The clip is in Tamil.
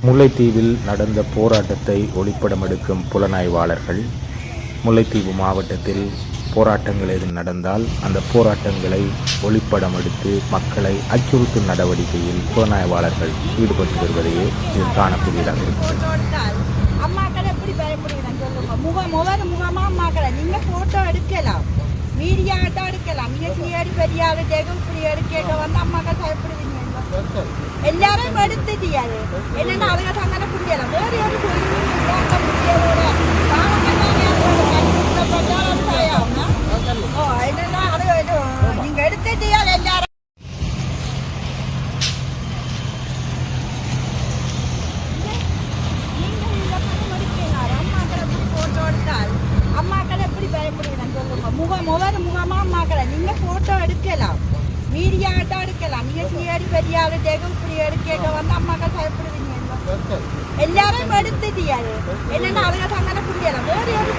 முல்லைத்தீவில் நடந்த போராட்டத்தை ஒளிப்படம் எடுக்கும் புலனாய்வாளர்கள் முல்லைத்தீவு மாவட்டத்தில் போராட்டங்கள் எதுவும் நடந்தால் அந்த போராட்டங்களை ஒளிப்படம் எடுத்து மக்களை அச்சுறுத்தும் நடவடிக்கையில் புலனாய்வாளர்கள் ஈடுபட்டு வருவதையே இது காணக்கூடியதாக இருக்கிறது. போட்டோ எடுக்கலாம், மீடியா எடுக்கலாம், பெரிய எடுக்க வந்து அம்மாக்கள் பயப்படுவீங்க. எல்லாரும் எடுத்துட்டியாரு என்னன்னா அவங்க தங்கன புரியல வேற ஒரு நீங்க எடுத்துட்டியா எல்லாரும் அம்மாக்களை எப்படி பயப்படுவீங்க சொல்லுங்க. முகமா அம்மாக்களை நீங்க போட்டோ எடுக்கலாம், மீடியா எடுக்கலாம், பெரிய எடுக்க வந்து அம்மாக்கள் பயப்படுவீங்க. எல்லாரும் எடுத்துட்டியாரு என்னன்னா அவங்க தங்கன புரியல வேற ஒரு